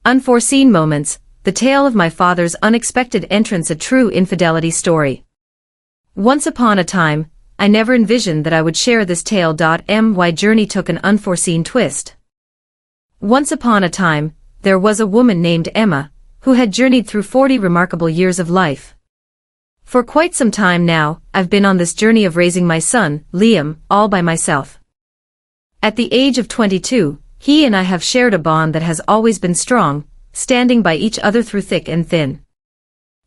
Unforeseen moments, the tale of my father's unexpected entrance, a true infidelity story. Once upon a time, I never envisioned that I would share this tale. My journey took an unforeseen twist. Once upon a time, there was a woman named Emma, who had journeyed through 40 remarkable years of life. For quite some time now, I've been on this journey of raising my son, Liam, all by myself. At the age of 22, he and I have shared a bond that has always been strong, standing by each other through thick and thin.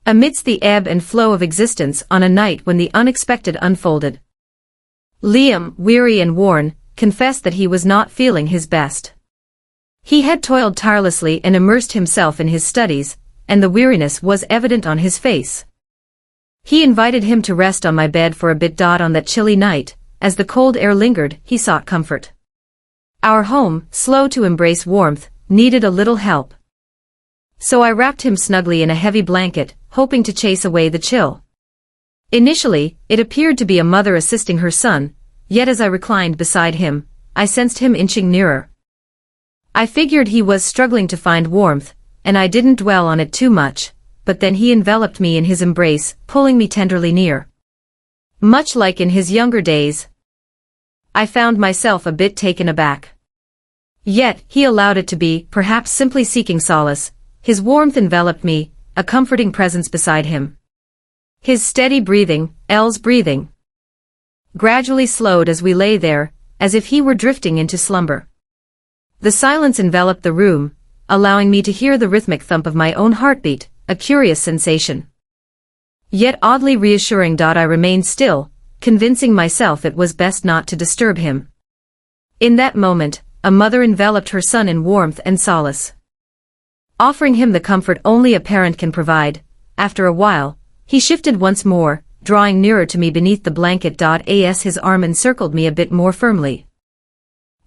Amidst the ebb and flow of existence, on a night when the unexpected unfolded, Liam, weary and worn, confessed that he was not feeling his best. He had toiled tirelessly and immersed himself in his studies, and the weariness was evident on his face. He invited him to rest on my bed for a bit. On that chilly night, as the cold air lingered, he sought comfort. Our home, slow to embrace warmth, needed a little help. So I wrapped him snugly in a heavy blanket, hoping to chase away the chill. Initially, it appeared to be a mother assisting her son, yet as I reclined beside him, I sensed him inching nearer. I figured he was struggling to find warmth, and I didn't dwell on it too much, but then he enveloped me in his embrace, pulling me tenderly near. Much like in his younger days, I found myself a bit taken aback. Yet, he allowed it to be, perhaps simply seeking solace. His warmth enveloped me, a comforting presence beside him. His steady breathing, Elle's breathing, gradually slowed as we lay there, as if he were drifting into slumber. The silence enveloped the room, allowing me to hear the rhythmic thump of my own heartbeat, a curious sensation, yet oddly reassuring. I remained still, convincing myself it was best not to disturb him. In that moment, a mother enveloped her son in warmth and solace, offering him the comfort only a parent can provide. After a while, he shifted once more, drawing nearer to me beneath the blanket. As his arm encircled me a bit more firmly,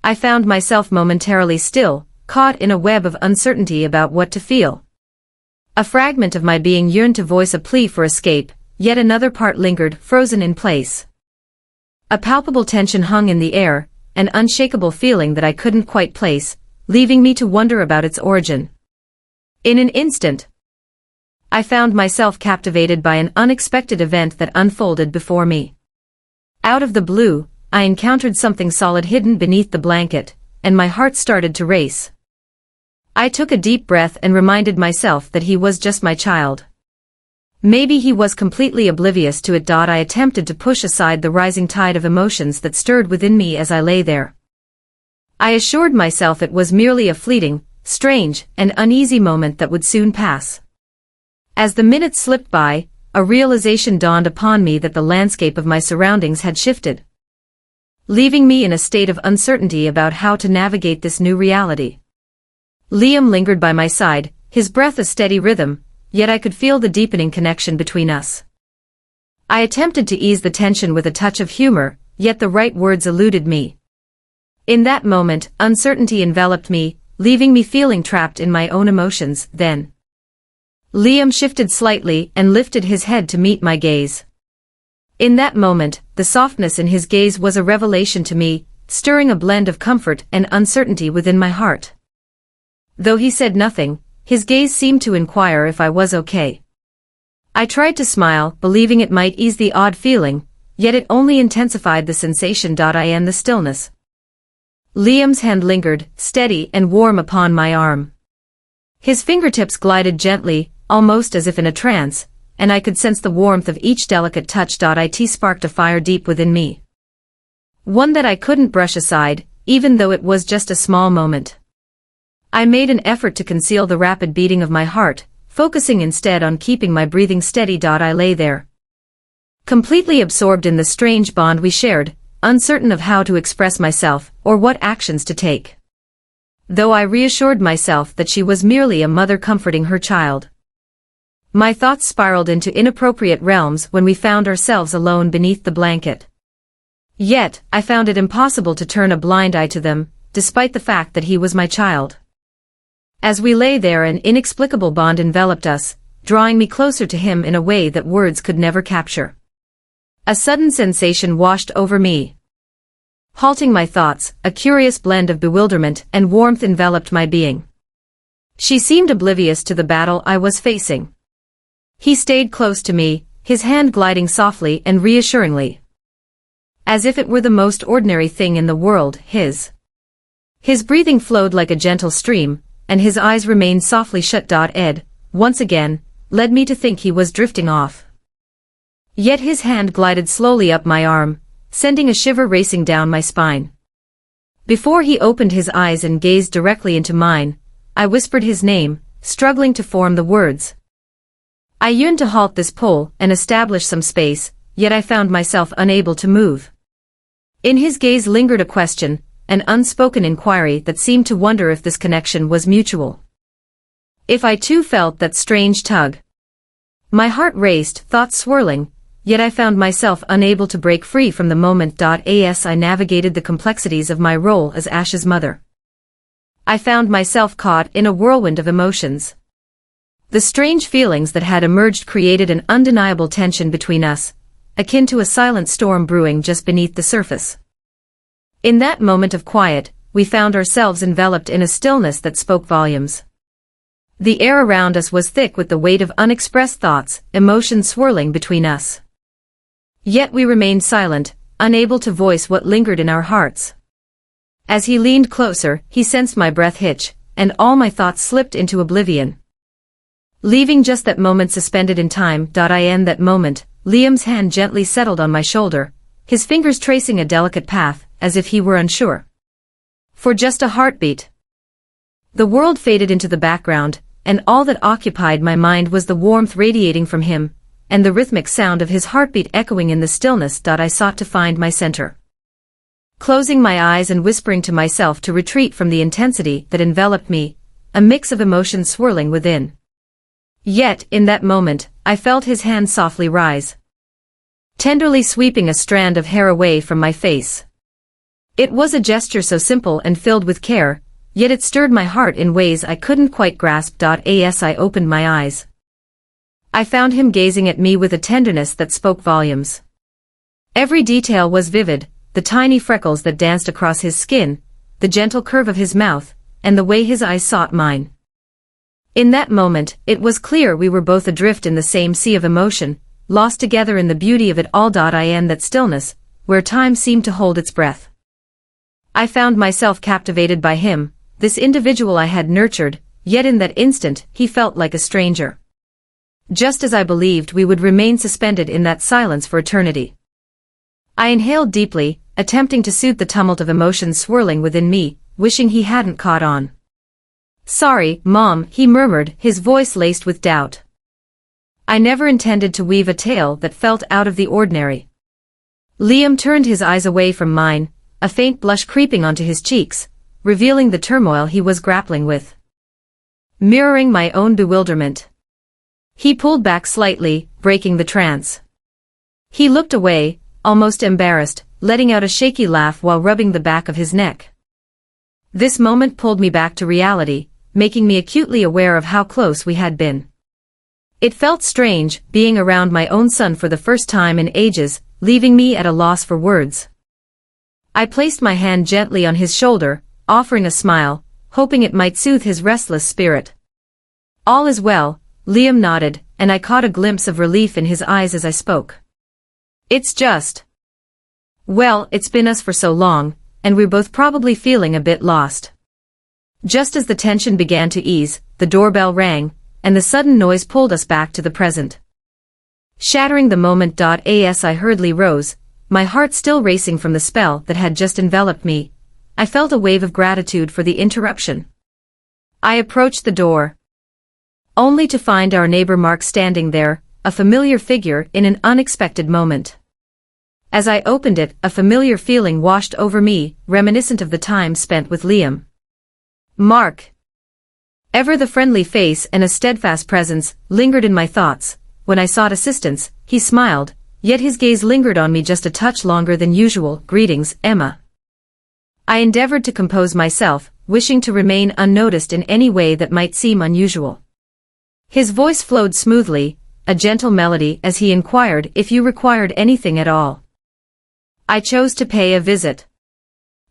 I found myself momentarily still, caught in a web of uncertainty about what to feel. A fragment of my being yearned to voice a plea for escape, yet another part lingered, frozen in place. A palpable tension hung in the air, an unshakable feeling that I couldn't quite place, leaving me to wonder about its origin. In an instant, I found myself captivated by an unexpected event that unfolded before me. Out of the blue, I encountered something solid hidden beneath the blanket, and my heart started to race. I took a deep breath and reminded myself that he was just my child. Maybe he was completely oblivious to it. I attempted to push aside the rising tide of emotions that stirred within me as I lay there. I assured myself it was merely a fleeting, strange, and uneasy moment that would soon pass. As the minutes slipped by, a realization dawned upon me that the landscape of my surroundings had shifted, leaving me in a state of uncertainty about how to navigate this new reality. Liam lingered by my side, his breath a steady rhythm, yet I could feel the deepening connection between us. I attempted to ease the tension with a touch of humor, yet the right words eluded me. In that moment, uncertainty enveloped me, leaving me feeling trapped in my own emotions. Then Liam shifted slightly and lifted his head to meet my gaze. In that moment, the softness in his gaze was a revelation to me, stirring a blend of comfort and uncertainty within my heart. Though he said nothing, his gaze seemed to inquire if I was okay. I tried to smile, believing it might ease the odd feeling, yet it only intensified the sensation. In the stillness, Liam's hand lingered, steady and warm upon my arm. His fingertips glided gently, almost as if in a trance, and I could sense the warmth of each delicate touch. It sparked a fire deep within me, one that I couldn't brush aside, even though it was just a small moment. I made an effort to conceal the rapid beating of my heart, focusing instead on keeping my breathing steady. I lay there, completely absorbed in the strange bond we shared, uncertain of how to express myself or what actions to take. Though I reassured myself that she was merely a mother comforting her child, my thoughts spiraled into inappropriate realms when we found ourselves alone beneath the blanket. Yet, I found it impossible to turn a blind eye to them, despite the fact that he was my child. As we lay there, an inexplicable bond enveloped us, drawing me closer to him in a way that words could never capture. A sudden sensation washed over me, halting my thoughts. A curious blend of bewilderment and warmth enveloped my being. She seemed oblivious to the battle I was facing. He stayed close to me, his hand gliding softly and reassuringly. As if it were the most ordinary thing in the world, his breathing flowed like a gentle stream, and his eyes remained softly shut. Ed, once again, led me to think he was drifting off. Yet his hand glided slowly up my arm, sending a shiver racing down my spine. Before he opened his eyes and gazed directly into mine, I whispered his name, struggling to form the words. I yearned to halt this pull and establish some space, yet I found myself unable to move. In his gaze lingered a question, an unspoken inquiry that seemed to wonder if this connection was mutual. If I too felt that strange tug. My heart raced, thoughts swirling, yet I found myself unable to break free from the moment. As I navigated the complexities of my role as Ash's mother, I found myself caught in a whirlwind of emotions. The strange feelings that had emerged created an undeniable tension between us, akin to a silent storm brewing just beneath the surface. In that moment of quiet, we found ourselves enveloped in a stillness that spoke volumes. The air around us was thick with the weight of unexpressed thoughts, emotions swirling between us. Yet we remained silent, unable to voice what lingered in our hearts. As he leaned closer, he sensed my breath hitch, and all my thoughts slipped into oblivion, leaving just that moment suspended in time. In that moment, Liam's hand gently settled on my shoulder, his fingers tracing a delicate path, as if he were unsure. For just a heartbeat. The world faded into the background, and all that occupied my mind was the warmth radiating from him, and the rhythmic sound of his heartbeat echoing in the stillness. I sought to find my center, closing my eyes and whispering to myself to retreat from the intensity that enveloped me, a mix of emotions swirling within. Yet, in that moment, I felt his hand softly rise, tenderly sweeping a strand of hair away from my face. It was a gesture so simple and filled with care, yet it stirred my heart in ways I couldn't quite grasp. As I opened my eyes, I found him gazing at me with a tenderness that spoke volumes. Every detail was vivid, the tiny freckles that danced across his skin, the gentle curve of his mouth, and the way his eyes sought mine. In that moment, it was clear we were both adrift in the same sea of emotion, lost together in the beauty of it all. In that stillness, where time seemed to hold its breath, I found myself captivated by him, this individual I had nurtured, yet in that instant he felt like a stranger. Just as I believed we would remain suspended in that silence for eternity. I inhaled deeply, attempting to soothe the tumult of emotions swirling within me, wishing he hadn't caught on. "Sorry, Mom," he murmured, his voice laced with doubt. I never intended to weave a tale that felt out of the ordinary. Liam turned his eyes away from mine, a faint blush creeping onto his cheeks, revealing the turmoil he was grappling with. Mirroring my own bewilderment, he pulled back slightly, breaking the trance. He looked away, almost embarrassed, letting out a shaky laugh while rubbing the back of his neck. This moment pulled me back to reality, making me acutely aware of how close we had been. It felt strange, being around my own son for the first time in ages, leaving me at a loss for words. I placed my hand gently on his shoulder, offering a smile, hoping it might soothe his restless spirit. "All is well," Liam nodded, and I caught a glimpse of relief in his eyes as I spoke. "It's just, well, it's been us for so long, and we're both probably feeling a bit lost." Just as the tension began to ease, the doorbell rang, and the sudden noise pulled us back to the present. Shattering the moment. As I hurriedly rose, my heart still racing from the spell that had just enveloped me, I felt a wave of gratitude for the interruption. I approached the door, only to find our neighbor Mark standing there, a familiar figure in an unexpected moment. As I opened it, a familiar feeling washed over me, reminiscent of the time spent with Liam. Mark, ever the friendly face and a steadfast presence, lingered in my thoughts. When I sought assistance, he smiled, yet his gaze lingered on me just a touch longer than usual. "Greetings, Emma." I endeavored to compose myself, wishing to remain unnoticed in any way that might seem unusual. His voice flowed smoothly, a gentle melody, as he inquired if you required anything at all. I chose to pay a visit.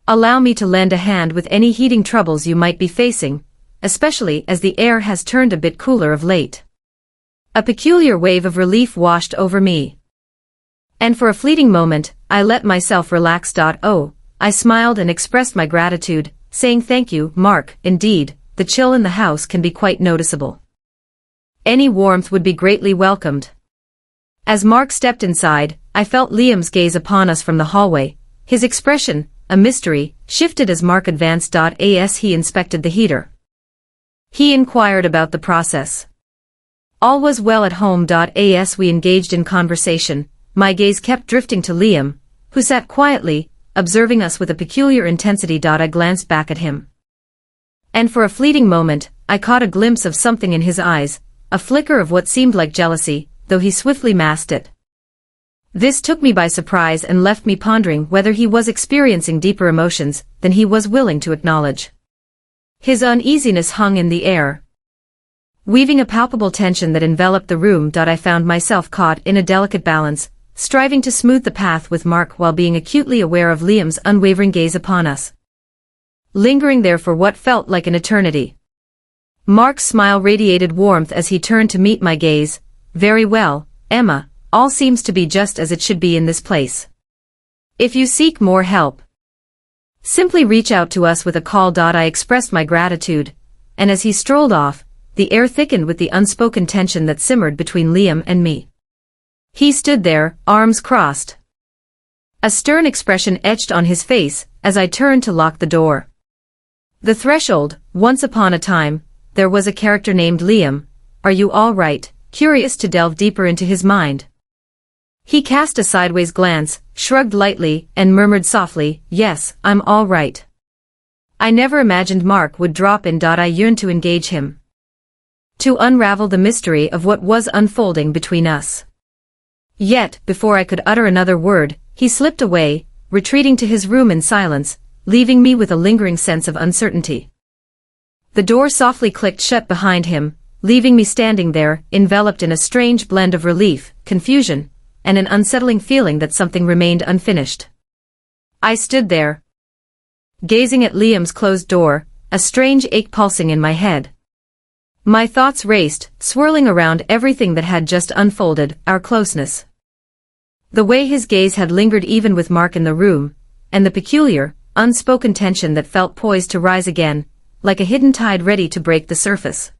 "Allow me to lend a hand with any heating troubles you might be facing," especially as the air has turned a bit cooler of late. A peculiar wave of relief washed over me. And for a fleeting moment, I let myself relax. Oh, I smiled and expressed my gratitude, saying thank you, Mark. Indeed, the chill in the house can be quite noticeable. Any warmth would be greatly welcomed. As Mark stepped inside, I felt Liam's gaze upon us from the hallway. His expression, a mystery, shifted as Mark advanced. As he inspected the heater. He inquired about the process. All was well at home. As we engaged in conversation, my gaze kept drifting to Liam, who sat quietly, observing us with a peculiar intensity. I glanced back at him. And for a fleeting moment, I caught a glimpse of something in his eyes, a flicker of what seemed like jealousy, though he swiftly masked it. This took me by surprise and left me pondering whether he was experiencing deeper emotions than he was willing to acknowledge. His uneasiness hung in the air, weaving a palpable tension that enveloped the room. I found myself caught in a delicate balance, striving to smooth the path with Mark while being acutely aware of Liam's unwavering gaze upon us, lingering there for what felt like an eternity. Mark's smile radiated warmth as he turned to meet my gaze. Very well, Emma, all seems to be just as it should be in this place. If you seek more help, simply reach out to us with a call. I expressed my gratitude, and as he strolled off, the air thickened with the unspoken tension that simmered between Liam and me. He stood there, arms crossed. A stern expression etched on his face as I turned to lock the door. The threshold. Once upon a time, there was a character named Liam. Are you all right? Curious to delve deeper into his mind. He cast a sideways glance, shrugged lightly, and murmured softly, yes, I'm all right. I never imagined Mark would drop in. I yearned to engage him, to unravel the mystery of what was unfolding between us. Yet, before I could utter another word, he slipped away, retreating to his room in silence, leaving me with a lingering sense of uncertainty. The door softly clicked shut behind him, leaving me standing there, enveloped in a strange blend of relief, confusion, and an unsettling feeling that something remained unfinished. I stood there, gazing at Liam's closed door, a strange ache pulsing in my head. My thoughts raced, swirling around everything that had just unfolded, our closeness, the way his gaze had lingered even with Mark in the room, and the peculiar, unspoken tension that felt poised to rise again, like a hidden tide ready to break the surface.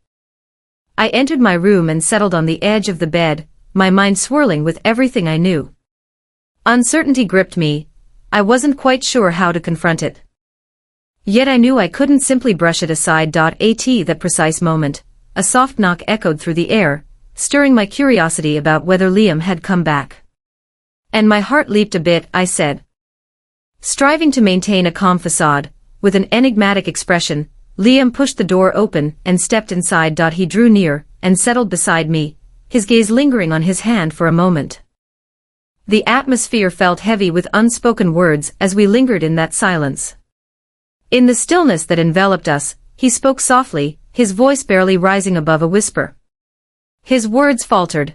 I entered my room and settled on the edge of the bed, my mind swirling with everything I knew. Uncertainty gripped me. I wasn't quite sure how to confront it. Yet I knew I couldn't simply brush it aside. At that precise moment, a soft knock echoed through the air, stirring my curiosity about whether Liam had come back. And my heart leaped a bit. I said, striving to maintain a calm facade, with an enigmatic expression. Liam pushed the door open and stepped inside. He drew near and settled beside me, his gaze lingering on his hand for a moment. The atmosphere felt heavy with unspoken words as we lingered in that silence. In the stillness that enveloped us, he spoke softly, his voice barely rising above a whisper. His words faltered,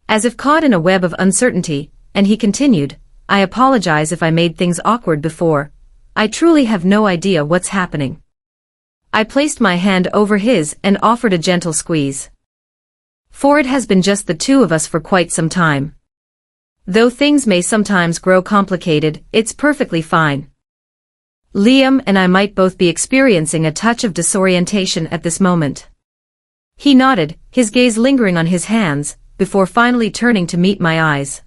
as if caught in a web of uncertainty, and he continued, I apologize if I made things awkward before. I truly have no idea what's happening. I placed my hand over his and offered a gentle squeeze. For it has been just the two of us for quite some time. Though things may sometimes grow complicated, it's perfectly fine. Liam and I might both be experiencing a touch of disorientation at this moment. He nodded, his gaze lingering on his hands, before finally turning to meet my eyes.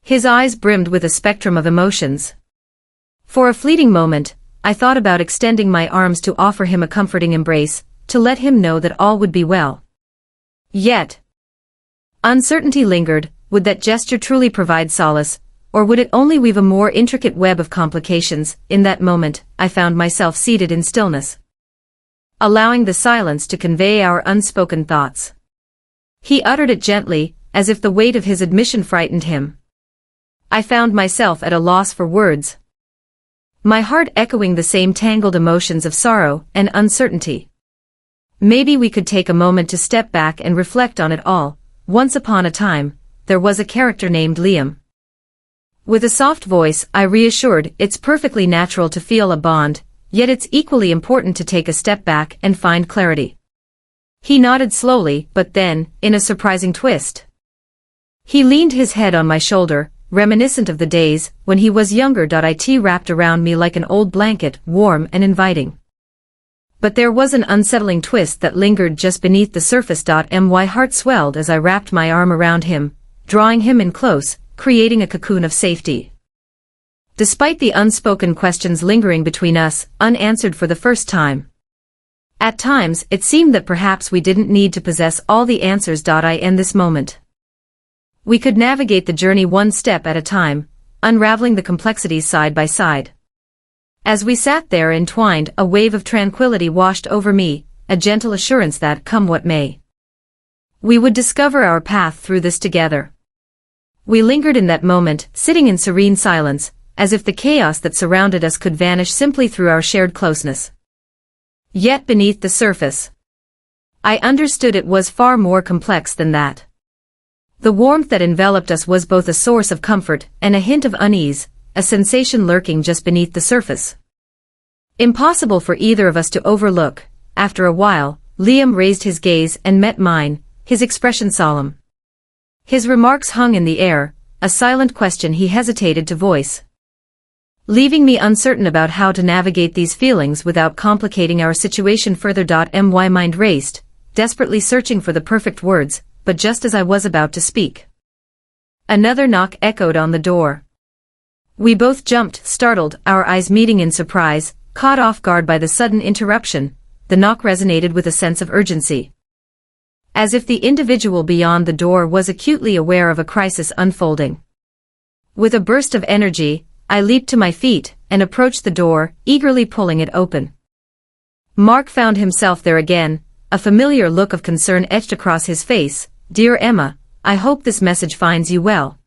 His eyes brimmed with a spectrum of emotions. For a fleeting moment, I thought about extending my arms to offer him a comforting embrace, to let him know that all would be well. Yet, uncertainty lingered. Would that gesture truly provide solace, or would it only weave a more intricate web of complications? In that moment, I found myself seated in stillness, allowing the silence to convey our unspoken thoughts. He uttered it gently, as if the weight of his admission frightened him. I found myself at a loss for words, my heart echoing the same tangled emotions of sorrow and uncertainty. Maybe we could take a moment to step back and reflect on it all. Once upon a time, there was a character named Liam. With a soft voice, I reassured, it's perfectly natural to feel a bond, Yet it's equally important to take a step back and find clarity. He nodded slowly, but then, in a surprising twist, he leaned his head on my shoulder, reminiscent of the days when he was younger. It wrapped around me like an old blanket, warm and inviting. But there was an unsettling twist that lingered just beneath the surface. My heart swelled as I wrapped my arm around him, drawing him in close, creating a cocoon of safety. Despite the unspoken questions lingering between us, unanswered for the first time. At times, it seemed that perhaps we didn't need to possess all the answers. In this moment, we could navigate the journey one step at a time, unraveling the complexities side by side. As we sat there entwined, a wave of tranquility washed over me, a gentle assurance that, come what may, we would discover our path through this together. We lingered in that moment, sitting in serene silence, as if the chaos that surrounded us could vanish simply through our shared closeness. Yet beneath the surface, I understood it was far more complex than that. The warmth that enveloped us was both a source of comfort and a hint of unease, a sensation lurking just beneath the surface. Impossible for either of us to overlook. After a while, Liam raised his gaze and met mine, his expression solemn. His remarks hung in the air, a silent question he hesitated to voice, leaving me uncertain about how to navigate these feelings without complicating our situation further. My mind raced, desperately searching for the perfect words, but just as I was about to speak, another knock echoed on the door. We both jumped, startled, our eyes meeting in surprise, caught off guard by the sudden interruption. The knock resonated with a sense of urgency, as if the individual beyond the door was acutely aware of a crisis unfolding. With a burst of energy, I leaped to my feet and approached the door, eagerly pulling it open. Mark found himself there again, a familiar look of concern etched across his face. Dear Emma, I hope this message finds you well.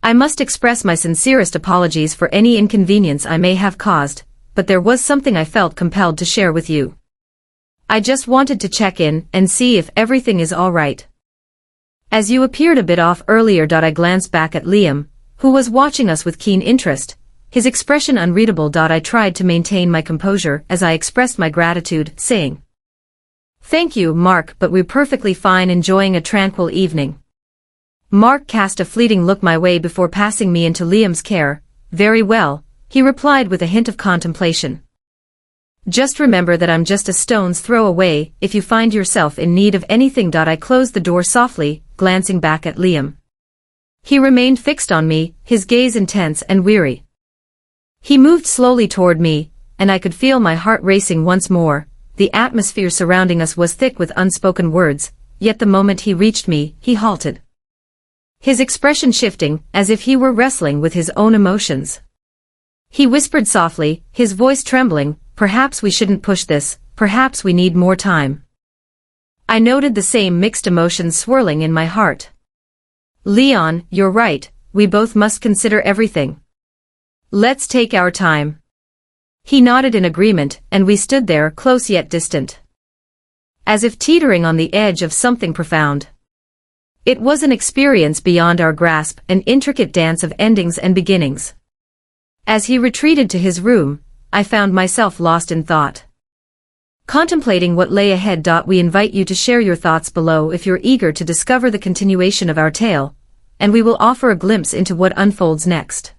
I must express my sincerest apologies for any inconvenience I may have caused, but there was something I felt compelled to share with you. I just wanted to check in and see if everything is all right. As you appeared a bit off earlier. I glanced back at Liam, who was watching us with keen interest, his expression unreadable. I tried to maintain my composure as I expressed my gratitude, saying, "Thank you, Mark, but we're perfectly fine, enjoying a tranquil evening." Mark cast a fleeting look my way before passing me into Liam's care. "Very well," he replied with a hint of contemplation. "Just remember that I'm just a stone's throw away if you find yourself in need of anything." I closed the door softly, glancing back at Liam. He remained fixed on me, his gaze intense and weary. He moved slowly toward me, and I could feel my heart racing once more. The atmosphere surrounding us was thick with unspoken words, yet the moment he reached me, he halted, his expression shifting, as if he were wrestling with his own emotions. He whispered softly, his voice trembling, "Perhaps we shouldn't push this, perhaps we need more time." I noted the same mixed emotions swirling in my heart. "Leon, you're right, we both must consider everything. Let's take our time." He nodded in agreement, and we stood there, close yet distant, as if teetering on the edge of something profound. It was an experience beyond our grasp, an intricate dance of endings and beginnings. As he retreated to his room, I found myself lost in thought, contemplating what lay ahead. We invite you to share your thoughts below if you're eager to discover the continuation of our tale, and we will offer a glimpse into what unfolds next.